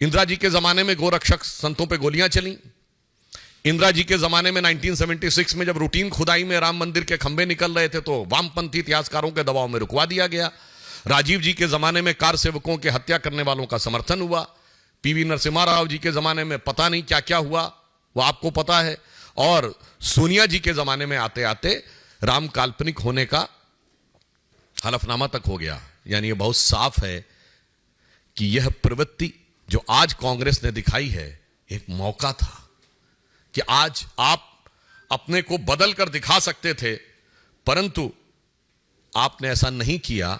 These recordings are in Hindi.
इंदिरा जी के जमाने में गोरक्षक संतों पे गोलियां चली। इंदिरा जी के जमाने में 1976 में जब रूटीन खुदाई में राम मंदिर के खंभे निकल रहे थे तो वामपंथी इतिहासकारों के दबाव में रुकवा दिया गया। राजीव जी के जमाने में कार सेवकों के हत्या करने वालों का समर्थन हुआ। पीवी नरसिम्हा राव जी के जमाने में पता नहीं क्या क्या हुआ, वो आपको पता है। और सोनिया जी के जमाने में आते आते राम काल्पनिक होने का हलफनामा तक हो गया। यानी ये बहुत साफ है कि यह प्रवृत्ति जो आज कांग्रेस ने दिखाई है एक मौका था कि आज आप अपने को बदल कर दिखा सकते थे, परंतु आपने ऐसा नहीं किया।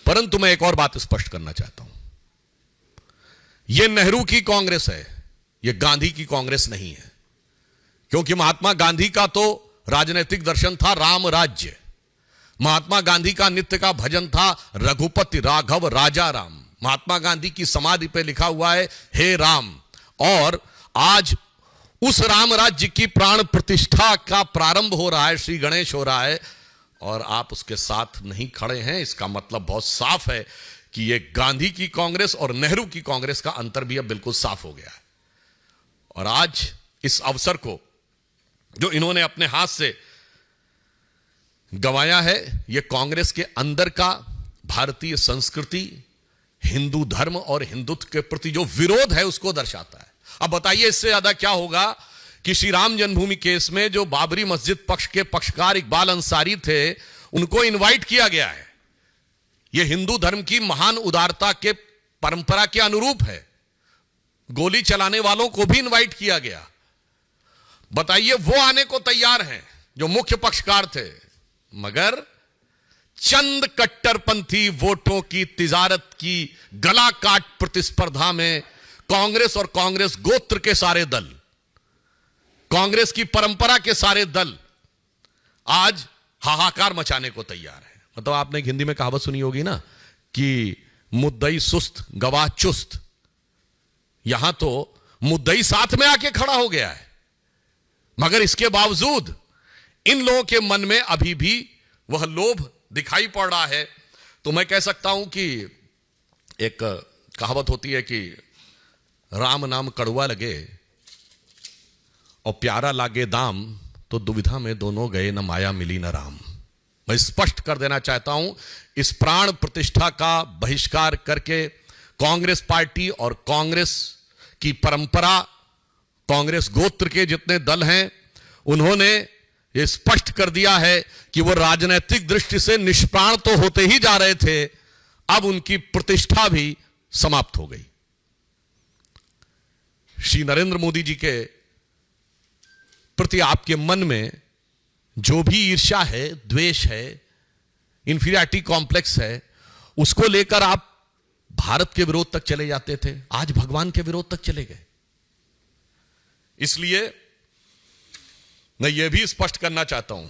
परंतु मैं एक और बात स्पष्ट करना चाहता हूं, यह नेहरू की कांग्रेस है, यह गांधी की कांग्रेस नहीं है। क्योंकि महात्मा गांधी का तो राजनीतिक दर्शन था राम राज्य। महात्मा गांधी का नित्य का भजन था रघुपति राघव राजा राम। महात्मा गांधी की समाधि पे लिखा हुआ है हे राम। और आज उस राम राज्य की प्राण प्रतिष्ठा का प्रारंभ हो रहा है, श्री गणेश हो रहा है, और आप उसके साथ नहीं खड़े हैं। इसका मतलब बहुत साफ है कि यह गांधी की कांग्रेस और नेहरू की कांग्रेस का अंतर भी अब बिल्कुल साफ हो गया है। और आज इस अवसर को जो इन्होंने अपने हाथ से गंवाया है, यह कांग्रेस के अंदर का भारतीय संस्कृति, हिंदू धर्म और हिंदुत्व के प्रति जो विरोध है उसको दर्शाता है। अब बताइए इससे ज्यादा क्या होगा कि श्री राम जन्मभूमि केस में जो बाबरी मस्जिद पक्ष के पक्षकार इकबाल अंसारी थे उनको इनवाइट किया गया है। यह हिंदू धर्म की महान उदारता के परंपरा के अनुरूप है। गोली चलाने वालों को भी इनवाइट किया गया। बताइए वो आने को तैयार हैं जो मुख्य पक्षकार थे, मगर चंद कट्टरपंथी वोटों की तिजारत की गला काट प्रतिस्पर्धा में कांग्रेस और कांग्रेस गोत्र के सारे दल, कांग्रेस की परंपरा के सारे दल आज हाहाकार मचाने को तैयार है। मतलब आपने हिंदी में कहावत सुनी होगी ना कि मुद्दई सुस्त गवाह चुस्त। यहां तो मुद्दई साथ में आके खड़ा हो गया है, मगर इसके बावजूद इन लोगों के मन में अभी भी वह लोभ दिखाई पड़ रहा है। तो मैं कह सकता हूं कि एक कहावत होती है कि राम नाम कड़वा लगे और प्यारा लागे दाम, तो दुविधा में दोनों गए न माया मिली न राम। मैं स्पष्ट कर देना चाहता हूं, इस प्राण प्रतिष्ठा का बहिष्कार करके कांग्रेस पार्टी और कांग्रेस की परंपरा, कांग्रेस गोत्र के जितने दल हैं, उन्होंने यह स्पष्ट कर दिया है कि वो राजनीतिक दृष्टि से निष्प्राण तो होते ही जा रहे थे, अब उनकी प्रतिष्ठा भी समाप्त हो गई। श्री नरेंद्र मोदी जी के प्रति आपके मन में जो भी ईर्ष्या है, द्वेष है, इंफीरियरिटी कॉम्प्लेक्स है, उसको लेकर आप भारत के विरोध तक चले जाते थे, आज भगवान के विरोध तक चले गए। इसलिए मैं यह भी स्पष्ट करना चाहता हूं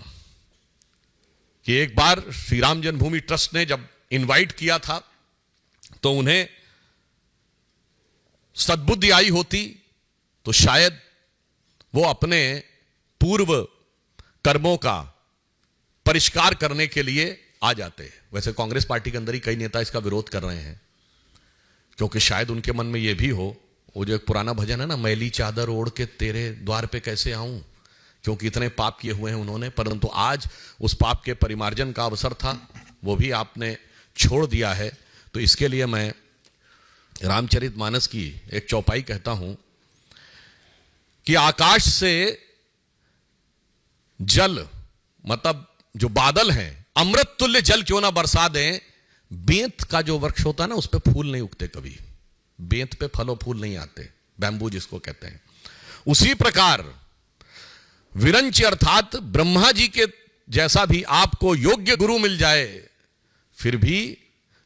कि एक बार श्री राम जन्मभूमि ट्रस्ट ने जब इनवाइट किया था तो उन्हें सद्बुद्धि आई होती तो शायद वो अपने पूर्व कर्मों का परिष्कार करने के लिए आ जाते। वैसे कांग्रेस पार्टी के अंदर ही कई नेता इसका विरोध कर रहे हैं, क्योंकि शायद उनके मन में यह भी हो, वो जो एक पुराना भजन है ना, मैली चादर ओढ़ के तेरे द्वार पे कैसे आऊं, क्योंकि इतने पाप किए हुए हैं उन्होंने। परंतु आज उस पाप के परिमार्जन का अवसर था, वो भी आपने छोड़ दिया है। तो इसके लिए मैं रामचरितमानस की एक चौपाई कहता हूं कि आकाश से जल, मतलब जो बादल हैं, अमृत तुल्य जल क्यों ना बरसा दें। बेंत का जो वृक्ष होता है ना, उस पे फूल नहीं उगते कभी, बेंत पे फल और फूल नहीं आते, बैम्बू जिसको कहते हैं। उसी प्रकार विरंच अर्थात ब्रह्मा जी के जैसा भी आपको योग्य गुरु मिल जाए, फिर भी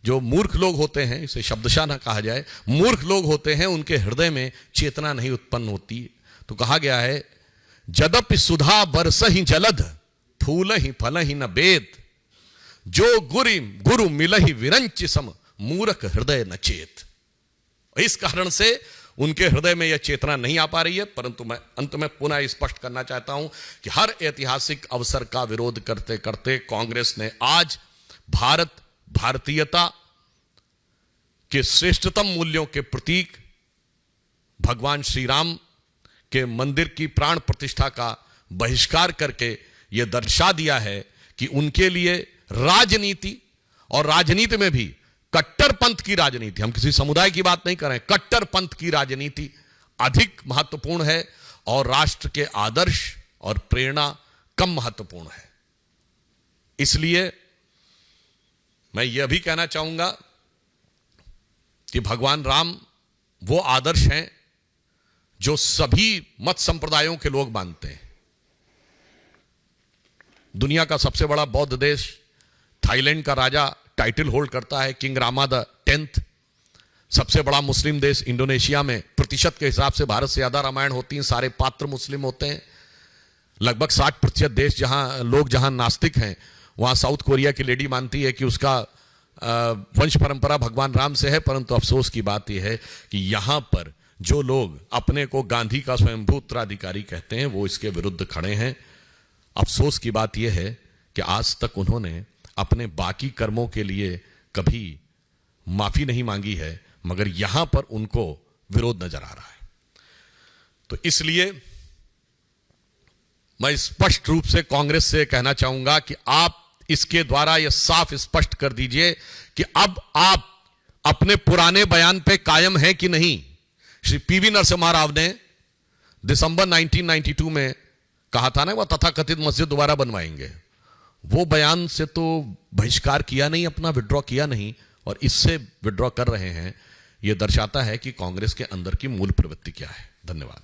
जो मूर्ख लोग होते हैं, इसे शब्दशः ना कहा जाए, मूर्ख लोग होते हैं, उनके हृदय में चेतना नहीं उत्पन्न होती। तो कहा गया है जदपि सुधा बरसहि जलध, फूल ही फल ही न बेद, जो गुरु मिलहि विरंच सम, मूर्ख हृदय न चेत। इस कारण से उनके हृदय में यह चेतना नहीं आ पा रही है। परंतु मैं अंत में पुनः स्पष्ट करना चाहता हूं कि हर ऐतिहासिक अवसर का विरोध करते करते कांग्रेस ने आज भारतीयता के श्रेष्ठतम मूल्यों के प्रतीक भगवान श्री राम के मंदिर की प्राण प्रतिष्ठा का बहिष्कार करके यह दर्शा दिया है कि उनके लिए राजनीति, और राजनीति में भी कट्टरपंथ की राजनीति, हम किसी समुदाय की बात नहीं कर रहे हैं, कट्टरपंथ की राजनीति अधिक महत्वपूर्ण है और राष्ट्र के आदर्श और प्रेरणा कम महत्वपूर्ण है। इसलिए मैं यह भी कहना चाहूंगा कि भगवान राम वो आदर्श हैं जो सभी मत संप्रदायों के लोग मानते हैं। दुनिया का सबसे बड़ा बौद्ध देश थाईलैंड का राजा टाइटल होल्ड करता है, किंग रामा द 10th। सबसे बड़ा मुस्लिम देश इंडोनेशिया में प्रतिशत के हिसाब से भारत से ज्यादा रामायण होती हैं, सारे पात्र मुस्लिम होते हैं। लगभग 60% देश जहां नास्तिक हैं, वहां साउथ कोरिया की लेडी मानती है कि उसका वंश परंपरा भगवान राम से है। परंतु अफसोस की बात यह है कि यहां पर जो लोग अपने को गांधी का स्वयंभू उत्तराधिकारी कहते हैं, वो इसके विरुद्ध खड़े हैं। अफसोस की बात यह है कि आज तक उन्होंने अपने बाकी कर्मों के लिए कभी माफी नहीं मांगी है, मगर यहां पर उनको विरोध नजर आ रहा है। तो इसलिए मैं स्पष्ट रूप से कांग्रेस से कहना चाहूंगा कि आप इसके द्वारा यह साफ स्पष्ट कर दीजिए कि अब आप अपने पुराने बयान पे कायम हैं कि नहीं। श्री पीवी नरसिम्हा राव ने दिसंबर 1992 में कहा था ना, वह तथाकथित मस्जिद दोबारा बनवाएंगे। वो बयान से तो बहिष्कार किया नहीं, अपना विड्रॉ किया नहीं, और इससे विड्रॉ कर रहे हैं। यह दर्शाता है कि कांग्रेस के अंदर की मूल प्रवृत्ति क्या है। धन्यवाद।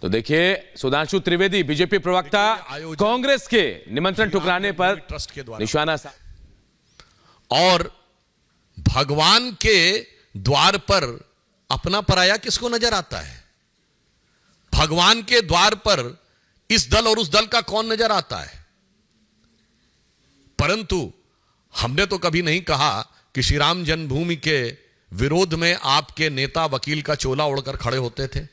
तो देखिए, सुधांशु त्रिवेदी बीजेपी प्रवक्ता कांग्रेस के निमंत्रण ठुकराने पर ट्रस्ट के द्वारा निशाना और भगवान के द्वार पर अपना पराया किसको नजर आता है? भगवान के द्वार पर इस दल और उस दल का कौन नजर आता है? परंतु हमने तो कभी नहीं कहा कि श्री राम जन्मभूमि के विरोध में आपके नेता वकील का चोला ओढ़कर खड़े होते थे।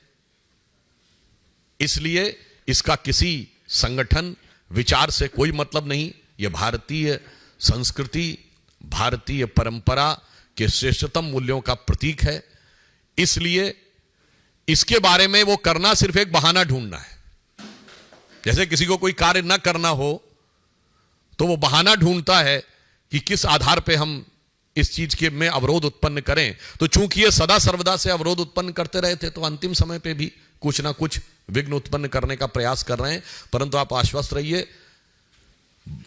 इसलिए इसका किसी संगठन विचार से कोई मतलब नहीं। यह भारतीय संस्कृति, भारतीय परंपरा के श्रेष्ठतम मूल्यों का प्रतीक है। इसलिए इसके बारे में वो करना सिर्फ एक बहाना ढूंढना है। जैसे किसी को कोई कार्य ना करना हो तो वो बहाना ढूंढता है कि किस आधार पे हम इस चीज के में अवरोध उत्पन्न करें। तो चूंकि ये सदा सर्वदा से अवरोध उत्पन्न करते रहे थे, तो अंतिम समय पे भी कुछ ना कुछ विघ्न उत्पन्न करने का प्रयास कर रहे हैं। परंतु आप आश्वस्त रहिए,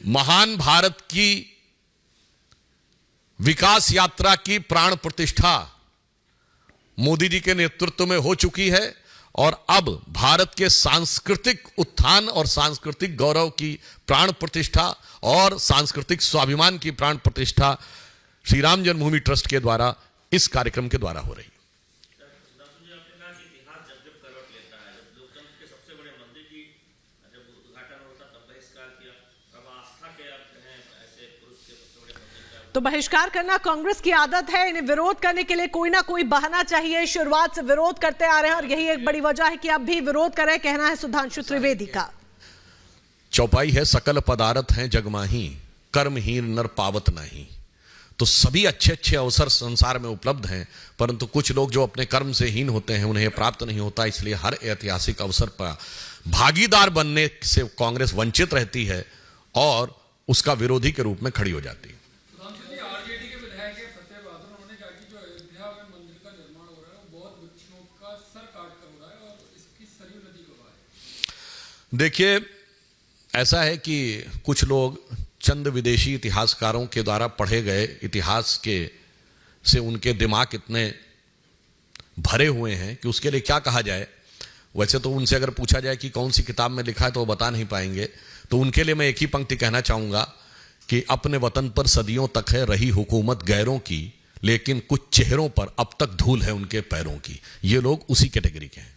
महान भारत की विकास यात्रा की प्राण प्रतिष्ठा मोदी जी के नेतृत्व में हो चुकी है, और अब भारत के सांस्कृतिक उत्थान और सांस्कृतिक गौरव की प्राण प्रतिष्ठा और सांस्कृतिक स्वाभिमान की प्राण प्रतिष्ठा श्री राम जन्मभूमि ट्रस्ट के द्वारा इस कार्यक्रम के द्वारा हो रही है। तो बहिष्कार करना कांग्रेस की आदत है, इन्हें विरोध करने के लिए कोई ना कोई बहाना चाहिए। शुरुआत से विरोध करते आ रहे हैं और यही एक बड़ी वजह है कि अब भी विरोध करें, कहना है सुधांशु त्रिवेदी का। चौपाई है सकल पदार्थ हैं जगमाही, कर्महीन नर पावत नहीं। तो सभी अच्छे अच्छे अवसर संसार में उपलब्ध हैं, परंतु कुछ लोग जो अपने कर्म से हीन होते हैं उन्हें प्राप्त नहीं होता। इसलिए हर ऐतिहासिक अवसर पर भागीदार बनने से कांग्रेस वंचित रहती है और उसका विरोधी के रूप में खड़ी हो जाती है। देखिए, ऐसा है कि कुछ लोग चंद विदेशी इतिहासकारों के द्वारा पढ़े गए इतिहास के से उनके दिमाग इतने भरे हुए हैं कि उसके लिए क्या कहा जाए। वैसे तो उनसे अगर पूछा जाए कि कौन सी किताब में लिखा है तो वो बता नहीं पाएंगे। तो उनके लिए मैं एक ही पंक्ति कहना चाहूंगा कि अपने वतन पर सदियों तक है रही हुकूमत गैरों की, लेकिन कुछ चेहरों पर अब तक धूल है उनके पैरों की। ये लोग उसी कैटेगरी के हैं।